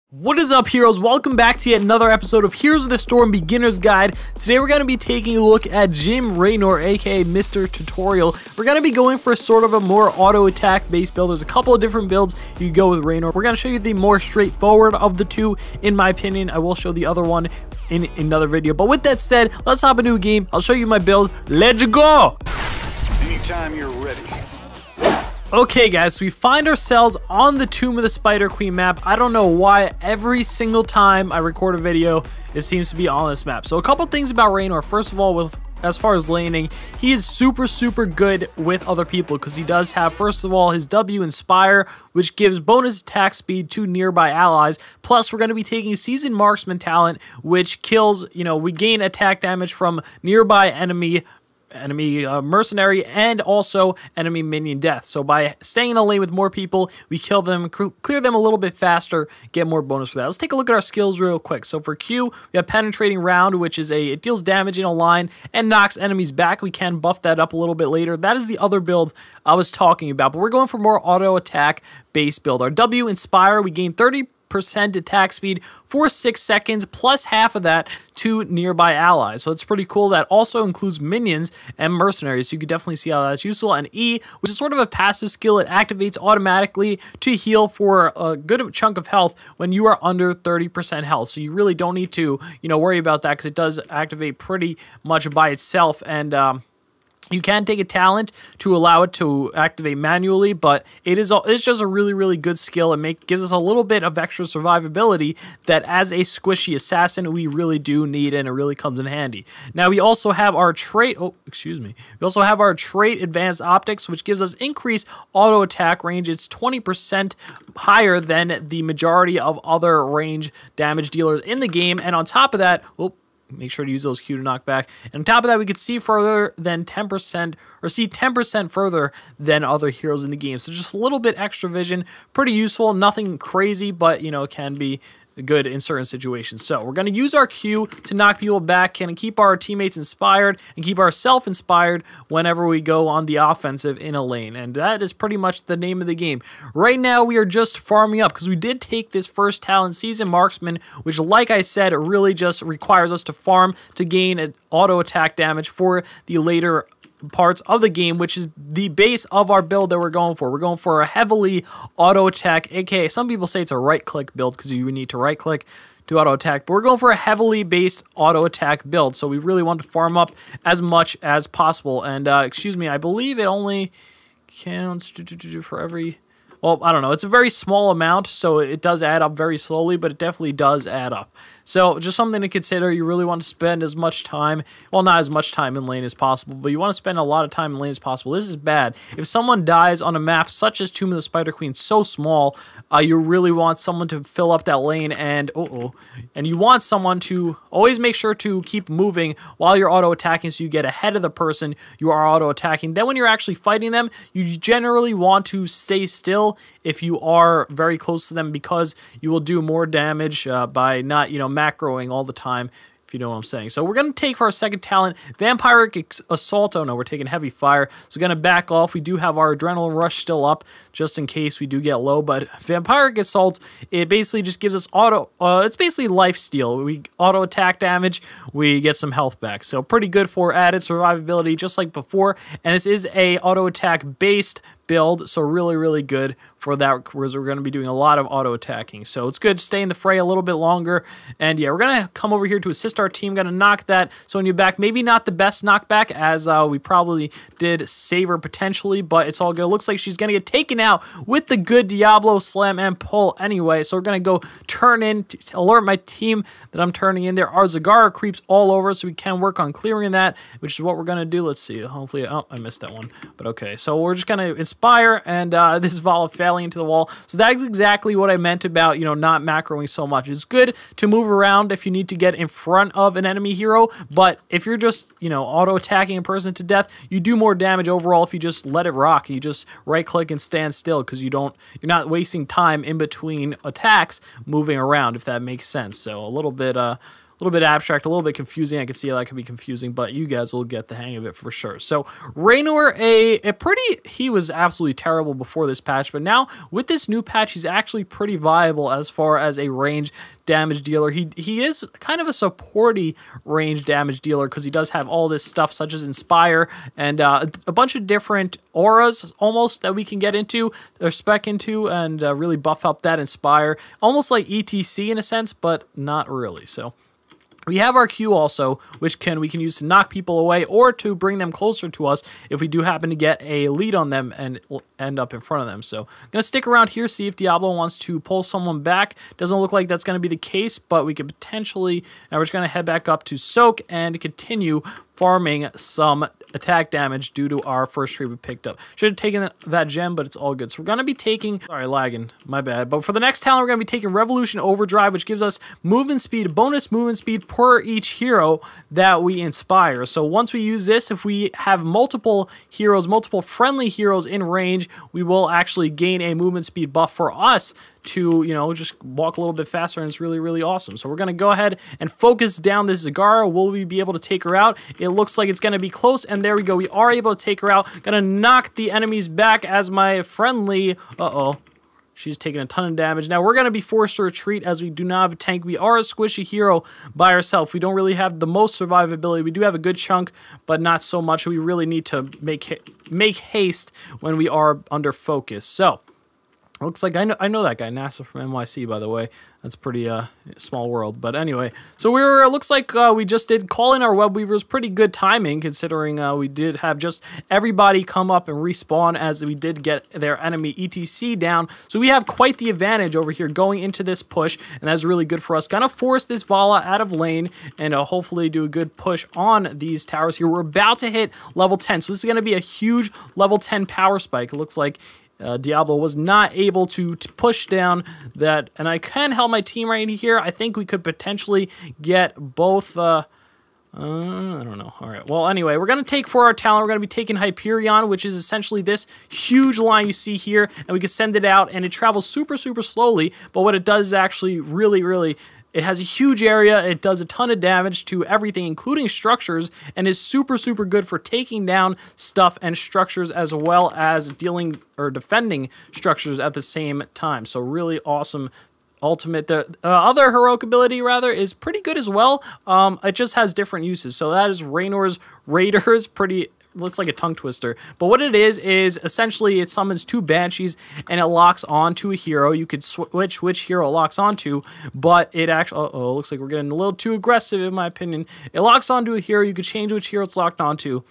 What is up, heroes? Welcome back to yet another episode of Heroes of the Storm Beginner's Guide. Today we're going to be taking a look at Jim Raynor, aka Mr. Tutorial. We're going to be going for sort of a more auto-attack based build. There's a couple of different builds you can go with Raynor. We're going to show you the more straightforward of the two, in my opinion. I will show the other one in another video. But with that said, let's hop into a game. I'll show you my build. Let's go! Anytime you're ready. Okay guys, so we find ourselves on the Tomb of the Spider Queen map. I don't know why every single time I record a video, it seems to be on this map. So a couple things about Raynor. First of all, as far as laning, he is super good with other people because he does have, first of all, his W Inspire, which gives bonus attack speed to nearby allies. Plus, we're going to be taking Seasoned Marksman talent, which kills, we gain attack damage from nearby enemy mercenary and also enemy minion death. So by staying in a lane with more people, we kill them, clear them a little bit faster, get more bonus for that. Let's take a look at our skills real quick. So for Q, we have Penetrating Round, which is it deals damage in a line and knocks enemies back. We can buff that up a little bit later. That is the other build I was talking about, but we're going for more auto attack based build. Our W Inspire, we gain 30% attack speed for 6 seconds, plus half of that to nearby allies. So it's pretty cool. That also includes minions and mercenaries, so you can definitely see how that's useful. And E, which is sort of a passive skill, it activates automatically to heal for a good chunk of health when you are under 30% health. So you really don't need to, worry about that because it does activate pretty much by itself. And you can take a talent to allow it to activate manually, but it's just a really good skill. It gives us a little bit of extra survivability that as a squishy assassin we really do need, and it really comes in handy. Now we also have our trait, we also have our trait Advanced Optics, which gives us increased auto attack range. It's 20% higher than the majority of other range damage dealers in the game, and on top of that, make sure to use those Q to knock back. And on top of that, we could see further than 10%, or see 10% further than other heroes in the game. So just a little bit extra vision, pretty useful. Nothing crazy, but it can be good in certain situations. So we're going to use our Q to knock people back and keep our teammates inspired and keep ourselves inspired whenever we go on the offensive in a lane. And that is pretty much the name of the game. Right now we are just farming up because we did take this first talent, Seasoned Marksman, which, like I said, it really just requires us to farm to gain an auto attack damage for the later parts of the game, which is the base of our build that we're going for. We're going for a heavily auto attack, aka some people say it's a right click build because you need to right click to auto attack, but we're going for a heavily based auto attack build, so we really want to farm up as much as possible. And I believe it only counts for every, well, I don't know, it's a very small amount, so it does add up very slowly, but it definitely does add up. So just something to consider. You really want to spend as much time, well, not as much time in lane as possible, but you want to spend a lot of time in lane as possible. This is bad. If someone dies on a map such as Tomb of the Spider Queen, so small, you really want someone to fill up that lane, and and you want someone to always make sure to keep moving while you're auto attacking, so you get ahead of the person you are auto attacking. Then when you're actually fighting them, you generally want to stay still if you are very close to them, because you will do more damage by not, macroing all the time, if you know what I'm saying. So we're going to take for our second talent, Vampiric Assault. Oh no, we're taking Heavy Fire. So we're going to back off. We do have our Adrenaline Rush still up, just in case we do get low, but Vampiric Assault, it basically just gives us it's basically life steal. We auto attack damage, we get some health back. So pretty good for added survivability, just like before. And this is a auto attack based build, so really good for that, whereas we're going to be doing a lot of auto attacking. So it's good to stay in the fray a little bit longer. And yeah, we're going to come over here to assist our team, going to knock that Sonya back. Maybe not the best knockback, as we probably did save her potentially, but it's all good. It looks like she's going to get taken out with the good Diablo Slam and pull anyway. So we're going to go turn in to alert my team that I'm turning in there. Our Zagara creeps all over, so we can work on clearing that, which is what we're going to do. Let's see. Hopefully, oh, I missed that one, but okay. So we're just going to inspire, and this is Vala failing into the wall. So that's exactly what I meant about, not macroing so much. It's good to move around if you need to get in front of an enemy hero, but if you're just, auto attacking a person to death, you do more damage overall if you just let it rock. You just right click and stand still, because you're not wasting time in between attacks moving around, if that makes sense. So a little bit little bit abstract, a little bit confusing. I can see how that could be confusing, but you guys will get the hang of it for sure. So Raynor, he was absolutely terrible before this patch, but now with this new patch, he's actually pretty viable as far as a range damage dealer. He is kind of a supporty range damage dealer because he does have all this stuff such as Inspire and a bunch of different auras almost that we can get into or spec into and really buff up that Inspire. Almost like ETC in a sense, but not really. So we have our Q also, which we can use to knock people away or to bring them closer to us if we do happen to get a lead on them and end up in front of them. So I'm going to stick around here, see if Diablo wants to pull someone back. Doesn't look like that's going to be the case, but we could potentially... Now we're just going to head back up to Soak and continue farming some attack damage due to our first trade we picked up. Should have taken that gem, but it's all good. So we're going to be taking... Sorry, lagging. My bad. But for the next talent, we're going to be taking Revolution Overdrive, which gives us movement speed, bonus movement speed per each hero that we inspire. So once we use this, if we have multiple heroes, multiple friendly heroes in range, we will actually gain a movement speed buff for us to, you know, just walk a little bit faster, and it's really, really awesome. So we're going to go ahead and focus down this Zagara. Will we be able to take her out? It looks like it's going to be close, and there we go. We are able to take her out. Going to knock the enemies back as my friendly... She's taking a ton of damage. Now, we're going to be forced to retreat as we do not have a tank. We are a squishy hero by ourselves. We don't really have the most survivability. We do have a good chunk, but not so much. We really need to make haste when we are under focus. So... Looks like I know that guy, NASA from NYC, by the way. That's pretty small world. But anyway, so looks like we just did call in our web weavers. Pretty good timing considering we did have just everybody come up and respawn as we did get their enemy ETC down. So we have quite the advantage over here going into this push, and that's really good for us. Gonna force this Vala out of lane and hopefully do a good push on these towers here. We're about to hit level 10, so this is gonna be a huge level 10 power spike. It looks like Diablo was not able to push down that, and I can help my team right here. I think we could potentially get both, I don't know. All right, well, anyway, we're going to take for our talent, we're going to be taking Hyperion, which is essentially this huge line you see here, and we can send it out, and it travels super, super slowly, but what it does is actually really... It has a huge area, it does a ton of damage to everything, including structures, and is super, super good for taking down stuff and structures as well as dealing or defending structures at the same time. So really awesome ultimate. The other heroic ability, rather, is pretty good as well. It just has different uses. So that is Raynor's Raiders, pretty... looks like a tongue twister, but what it is essentially it summons 2 banshees and it locks onto a hero. You could switch which hero it locks onto, but it actually looks like we're getting a little too aggressive in my opinion. It locks onto a hero. You could change which hero it's locked onto.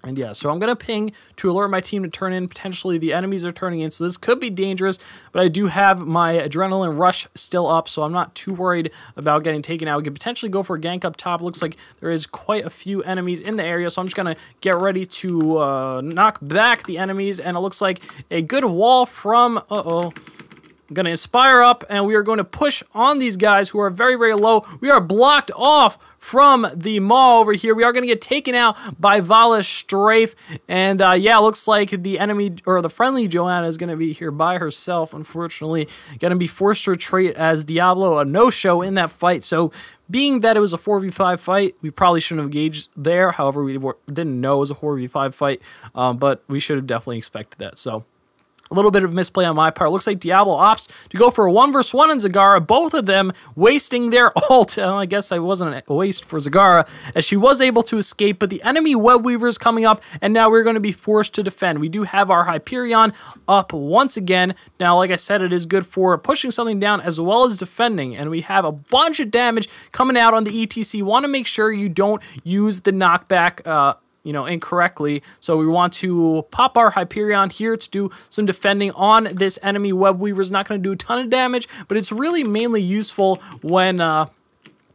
And yeah, so I'm going to ping to alert my team to turn in. Potentially the enemies are turning in, so this could be dangerous, but I do have my adrenaline rush still up, so I'm not too worried about getting taken out. We could potentially go for a gank up top. Looks like there is quite a few enemies in the area, so I'm just going to get ready to knock back the enemies, and it looks like a good wall from... I'm going to Inspire up, and we are going to push on these guys who are very, very low. We are blocked off from the maw over here. We are going to get taken out by Vala's Strafe, and yeah, looks like the enemy, or the friendly Joanna is going to be here by herself, unfortunately. Going to be forced to retreat as Diablo, a no-show in that fight, so... Being that it was a 4v5 fight, we probably shouldn't have engaged there. However, we didn't know it was a 4v5 fight, but we should have definitely expected that, so... A little bit of misplay on my part. Looks like Diablo opts to go for a 1v1 on Zagara, both of them wasting their ult. I guess I wasn't a waste for Zagara, as she was able to escape, but the enemy web weaver is coming up, and now we're going to be forced to defend. We do have our Hyperion up once again. Now, like I said, it is good for pushing something down as well as defending, and we have a bunch of damage coming out on the ETC. Want to make sure you don't use the knockback incorrectly. So we want to pop our Hyperion here to do some defending on this enemy web weaver. Is not going to do a ton of damage, but it's really mainly useful when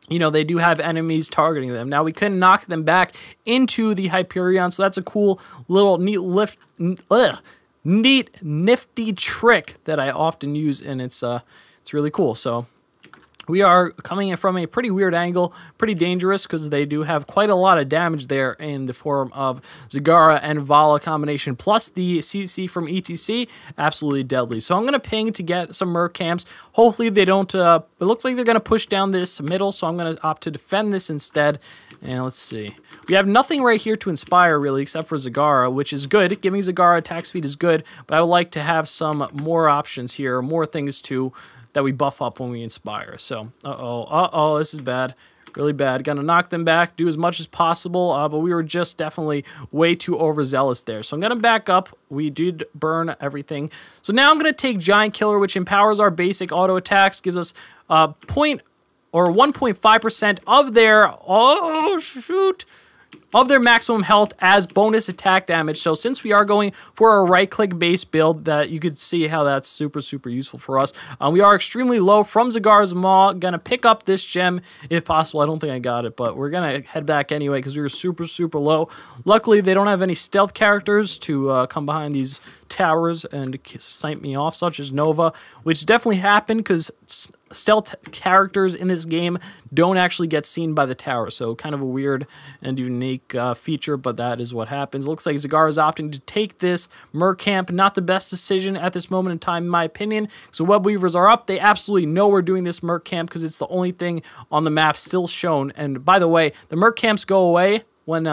they do have enemies targeting them. Now we couldn't knock them back into the Hyperion, so that's a cool little nifty trick that I often use, and it's really cool. So We are coming in from a pretty weird angle, pretty dangerous because they do have quite a lot of damage there in the form of Zagara and Vala combination, plus the CC from ETC, absolutely deadly. So I'm going to ping to get some Merc camps. Hopefully they don't, it looks like they're going to push down this middle, so I'm going to opt to defend this instead. And let's see. We have nothing right here to inspire, really, except for Zagara, which is good. Giving Zagara attack speed is good, but I would like to have some more options here, more things that we buff up when we inspire. So, this is bad. Really bad. Gonna knock them back, do as much as possible, but we were just definitely way too overzealous there. So I'm gonna back up. We did burn everything. So now I'm gonna take Giant Killer, which empowers our basic auto attacks, gives us 1.5% of their, of their maximum health as bonus attack damage. So since we are going for a right-click base build, that you could see how that's super, super useful for us. We are extremely low from Zagara's Maw. Gonna pick up this gem if possible. I don't think I got it, but we're gonna head back anyway because we were super, super low. Luckily, they don't have any stealth characters to come behind these towers and snipe me off, such as Nova, which definitely happened because stealth characters in this game don't actually get seen by the tower, so kind of a weird and unique feature, but that is what happens. Looks like Zagara is opting to take this Merc camp. Not the best decision at this moment in time, in my opinion. So Web Weavers are up. They absolutely know we're doing this Merc camp because it's the only thing on the map still shown. And by the way, the Merc camps go away when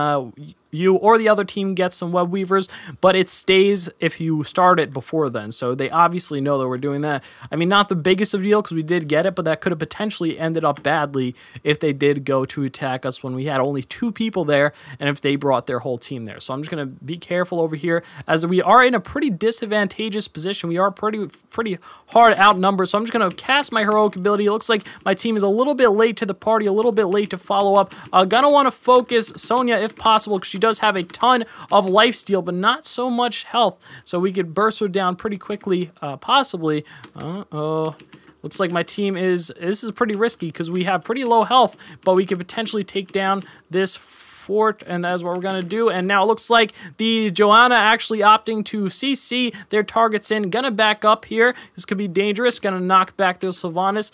you or the other team gets some Web Weavers, but it stays if you start it before then. So they obviously know that we're doing that. I mean, not the biggest of deal because we did get it, but that could have potentially ended up badly if they did go to attack us when we had only 2 people there and if they brought their whole team there. So I'm just going to be careful over here as we are in a pretty disadvantageous position. We are pretty hard outnumbered. So I'm just going to cast my heroic ability. It looks like my team is a little bit late to the party, a little bit late to follow up. Gonna want to focus Sonya if possible because she does have a ton of lifesteal, but not so much health, so we could burst her down pretty quickly, possibly. Looks like my team this is pretty risky because we have pretty low health, but we could potentially take down this fort, and that's what we're gonna do. And now it looks like the Joanna actually opting to CC their targets in. Gonna back up here. This could be dangerous. Gonna knock back their Sylvanas.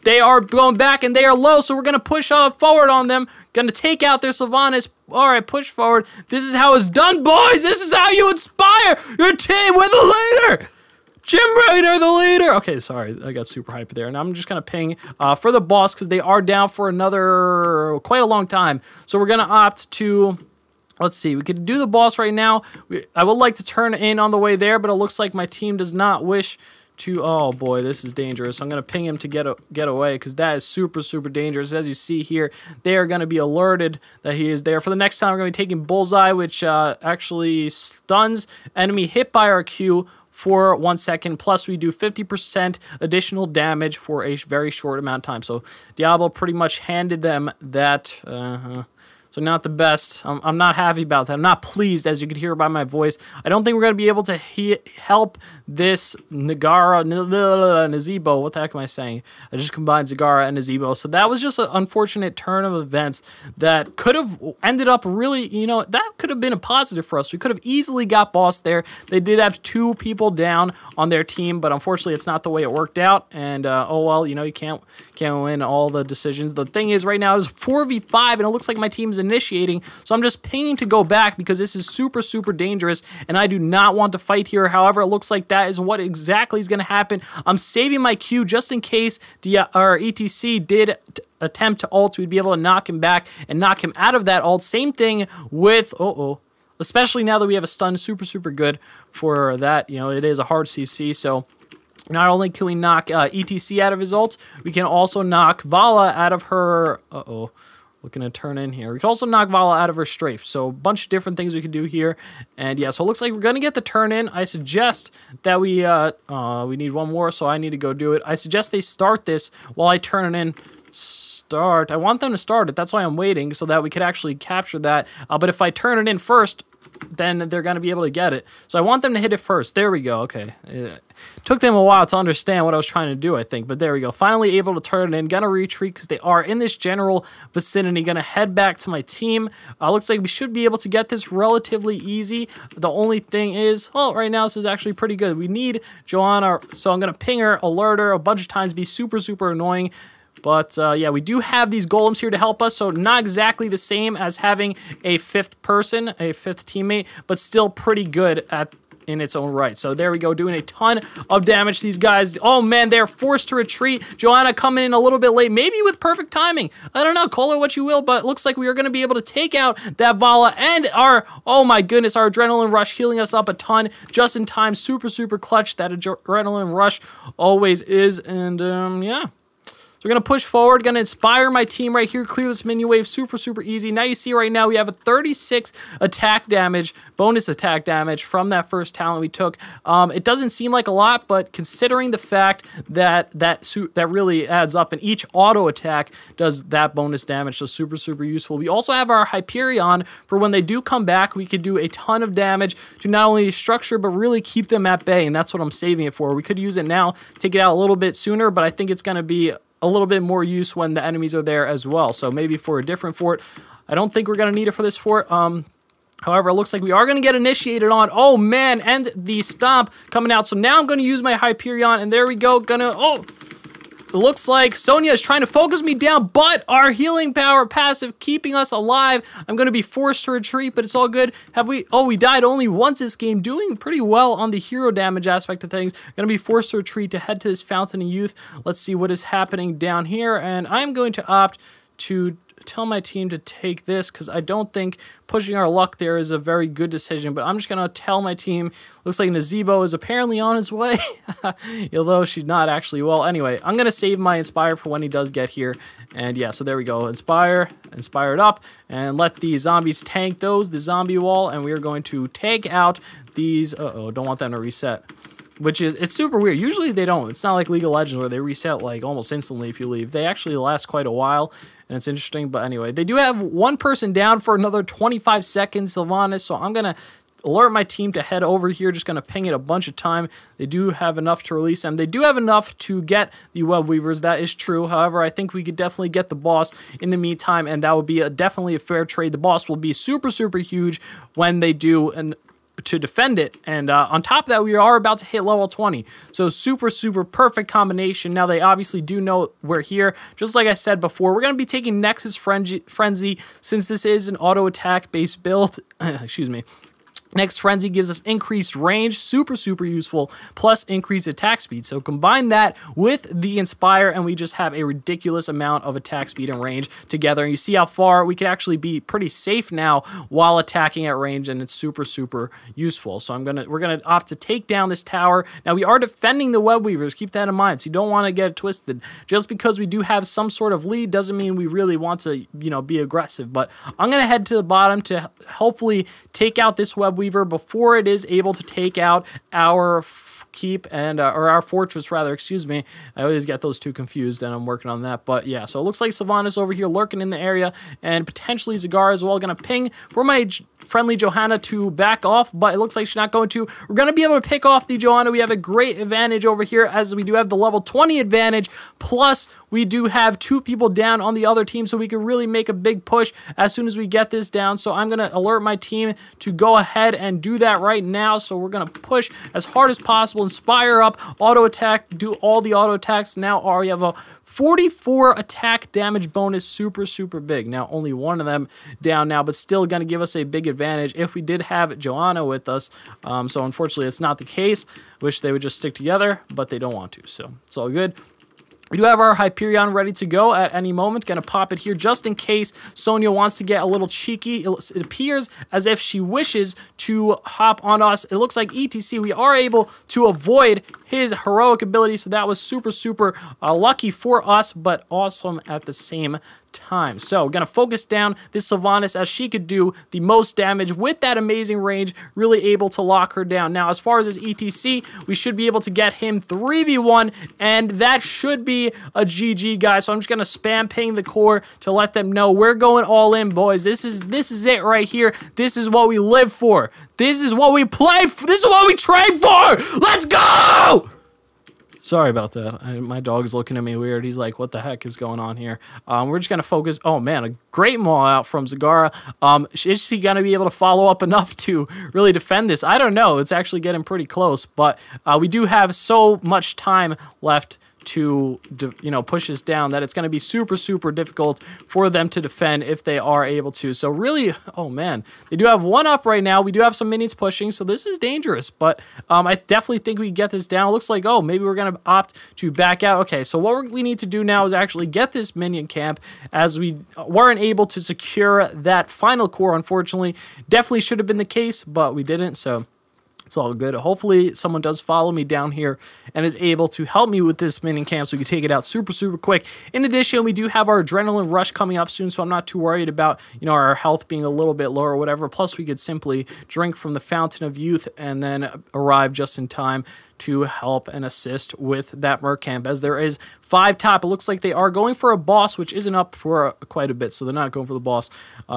They are going back and they are low, so we're going to push forward on them. Going to take out their Sylvanas. All right, push forward. This is how it's done, boys. This is how you inspire your team with a leader. Jim Raynor, the leader. Okay, sorry. I got super hyped there. And I'm just going to ping for the boss because they are down for quite a long time. So we're going to opt to... Let's see, we could do the boss right now. I would like to turn in on the way there, but it looks like my team does not wish to... Oh boy, this is dangerous. I'm going to ping him to get away because that is super, super dangerous. As you see here, they are going to be alerted that he is there. For the next time, we're going to be taking Bullseye, which actually stuns enemy hit by our Q for 1 second, plus we do 50% additional damage for a very short amount of time. So Diablo pretty much handed them that... So not the best. I'm not happy about that. I'm not pleased, as you could hear by my voice. I don't think we're going to be able to help this Nazebo. What the heck am I saying? I just combined Zagara and Nazebo. So that was just an unfortunate turn of events that could have ended up really, that could have been a positive for us. We could have easily got boss there. They did have 2 people down on their team, but unfortunately it's not the way it worked out. And, oh well, you can't win all the decisions. The thing is, right now it's 4v5, and it looks like my team's initiating, so I'm just pinging to go back because this is super, super dangerous, and I do not want to fight here. However, it looks like that is what exactly is going to happen. I'm saving my Q just in case ETC did attempt to ult. We'd be able to knock him back and knock him out of that ult. Same thing with... especially now that we have a stun, super, super good for that. It is a hard CC, so... Not only can we knock ETC out of his ult, we can also knock Vala out of her... Looking to turn in here. We can also knock Vala out of her strafe. So a bunch of different things we can do here. And yeah, so it looks like we're going to get the turn in. I suggest that we need one more, so I need to go do it. I suggest they start this while I turn it in. Start. I want them to start it. That's why I'm waiting, so that we could actually capture that. But if I turn it in first, then they're going to be able to get it. So I want them to hit it first. There we go. Okay. It took them a while to understand what I was trying to do, I think. But there we go. Finally able to turn it in. Going to retreat because they are in this general vicinity. Going to head back to my team. Looks like we should be able to get this relatively easy. The only thing is, well, right now this is actually pretty good. We need Johanna, so I'm going to ping her, alert her a bunch of times, be super, super annoying. But, yeah, we do have these golems here to help us, so not exactly the same as having a fifth person, a fifth teammate, but still pretty good in its own right. So there we go, doing a ton of damage to these guys. Oh, man, they're forced to retreat. Johanna coming in a little bit late, maybe with perfect timing. I don't know, call it what you will, but it looks like we are going to be able to take out that Vala and our, oh my goodness, our adrenaline rush healing us up a ton just in time. Super, super clutch. That adrenaline rush always is, and, yeah. We're going to push forward, going to inspire my team right here, clear this minion wave, super, super easy. Now you see right now we have a 36 attack damage, bonus attack damage from that first talent we took. It doesn't seem like a lot, but considering the fact that that really adds up, and each auto attack does that bonus damage, so super, super useful. We also have our Hyperion for when they do come back, we could do a ton of damage to not only structure, but really keep them at bay, and that's what I'm saving it for. We could use it now, take it out a little bit sooner, but I think it's going to be a little bit more use when the enemies are there as well. So maybe for a different fort. I don't think we're going to need it for this fort. However, it looks like we are going to get initiated on. Oh, man, and the stomp coming out. So now I'm going to use my Hyperion, and there we go. It looks like Sonya is trying to focus me down, but our healing power passive keeping us alive. I'm going to be forced to retreat, but it's all good. We died only once this game, doing pretty well on the hero damage aspect of things. Going to be forced to retreat to head to this Fountain of Youth. Let's see what is happening down here, and I'm going to opt to tell my team to take this because I don't think pushing our luck there is a very good decision, but I'm just going to tell my team. Looks like Nazebo is apparently on his way, although she's not actually. Well, anyway, I'm going to save my Inspire for when he does get here, and yeah, so there we go. Inspire it up, and let the zombies tank the zombie wall, and we are going to take out these. Don't want them to reset. Which is, it's super weird. Usually they don't. It's not like League of Legends where they reset like almost instantly if you leave. They actually last quite a while, and it's interesting. But anyway, they do have one person down for another 25 seconds, Sylvanas, so I'm going to alert my team to head over here. Just going to ping it a bunch of time. They do have enough to release them. They do have enough to get the web weavers. That is true. However, I think we could definitely get the boss in the meantime, and that would be definitely a fair trade. The boss will be super, super huge when they do, and to defend it, and on top of that, we are about to hit level 20, so super, super perfect combination. Now they obviously do know we're here. Just like I said before, we're going to be taking Nexus Frenzy since this is an auto attack based build. Excuse me. Next Frenzy gives us increased range, super, super useful, plus increased attack speed. So combine that with the Inspire, and we just have a ridiculous amount of attack speed and range together. And you see how far we can actually be pretty safe now while attacking at range, and it's super, super useful. So we're gonna opt to take down this tower. Now we are defending the web weavers. Keep that in mind. So you don't want to get it twisted. Just because we do have some sort of lead doesn't mean we really want to, be aggressive. But I'm gonna head to the bottom to hopefully take out this web weaver before it is able to take out our keep and or our fortress rather, excuse me. I always get those two confused, and I'm working on that. But yeah, so it looks like Sylvanas over here lurking in the area, and potentially Zagar as well. Gonna ping for my friendly Johanna to back off, but it looks like she's not going to. We're going to be able to pick off the Johanna. We have a great advantage over here as we do have the level 20 advantage, plus we do have 2 people down on the other team, so we can really make a big push as soon as we get this down. So I'm going to alert my team to go ahead and do that right now. So we're going to push as hard as possible, inspire up, auto attack, do all the auto attacks. Now we have a 44 attack damage bonus, super, super big. Now, only one of them down now, but still going to give us a big advantage if we did have Johanna with us. So, unfortunately, it's not the case. Wish they would just stick together, but they don't want to, so it's all good. We do have our Hyperion ready to go at any moment. Going to pop it here just in case Sonya wants to get a little cheeky. It appears as if she wishes to hop on us. It looks like ETC, we are able to avoid his heroic ability, so that was super, super lucky for us, but awesome at the same time. So we're going to focus down this Sylvanas as she could do the most damage with that amazing range, really able to lock her down. Now, as far as his ETC, we should be able to get him 3v1, and that should be a GG, guys. So I'm just going to spam ping the core to let them know we're going all in, boys. This is it right here. This is what we live for. This is what we play for. This is what we train for. Let's go! Sorry about that. My dog is looking at me weird. He's like, what the heck is going on here? We're just going to focus. Oh, man, a great maul out from Zagara. Is he going to be able to follow up enough to really defend this? I don't know. It's actually getting pretty close, but we do have so much time left to, you know, push us down that it's going to be super, super difficult for them to defend if they are able to. So really, oh man, they do have one up right now. We do have some minions pushing, so this is dangerous, but I definitely think we get this down. It looks like, oh, maybe we're going to opt to back out. Okay, so what we need to do now is actually get this minion camp, as we weren't able to secure that final core, unfortunately. Definitely should have been the case, but we didn't, so it's all good. Hopefully someone does follow me down here and is able to help me with this minion camp so we can take it out super, super quick. In addition, we do have our adrenaline rush coming up soon, so I'm not too worried about, you know, our health being a little bit lower or whatever. Plus, we could simply drink from the Fountain of Youth and then arrive just in time to help and assist with that merc camp, as there is 5 top. It looks like they are going for a boss, which isn't up for quite a bit, so they're not going for the boss.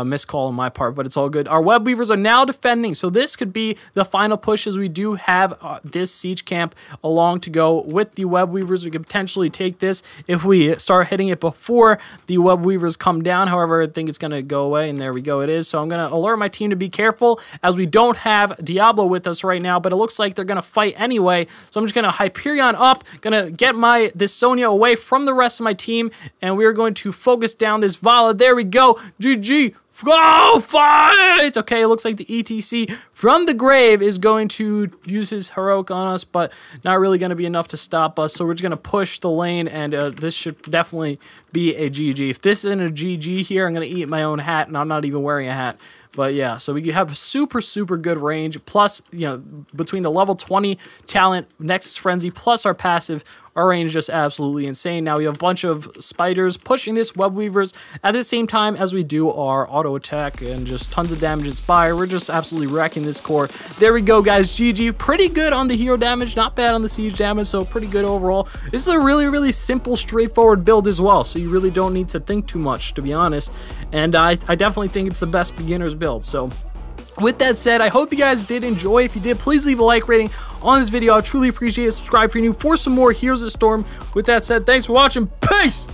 Missed call on my part, but it's all good. Our web weavers are now defending, so this could be the final push, as we do have this siege camp along to go with the web weavers. We could potentially take this if we start hitting it before the web weavers come down. However, I think it's going to go away, and there we go, it is. So I'm going to alert my team to be careful, as we don't have Diablo with us right now, but it looks like they're going to fight anyway. So I'm just going to Hyperion up, going to get this Sonya away from the rest of my team, and we're going to focus down this Vala. There we go. GG. Go fight! Okay, it looks like the ETC from the grave is going to use his heroic on us, but not really going to be enough to stop us. So we're just going to push the lane, and this should definitely be a GG. If this isn't a GG here, I'm going to eat my own hat, and I'm not even wearing a hat. But yeah, so we have super, super good range. Plus, you know, between the level 20 talent, Nexus Frenzy, plus our passive, our range is just absolutely insane. Now we have a bunch of spiders pushing this web weavers at the same time as we do our auto attack, and just tons of damage inspire. We're just absolutely wrecking this core. There we go, guys. GG. Pretty good on the hero damage, not bad on the siege damage, so pretty good overall. This is a really, really simple, straightforward build as well, so you really don't need to think too much, to be honest. And I definitely think it's the best beginner's build. So with that said, I hope you guys did enjoy. If you did, please leave a like rating on this video. I truly appreciate it. Subscribe if you're new for some more Heroes of the Storm. With that said, thanks for watching. Peace!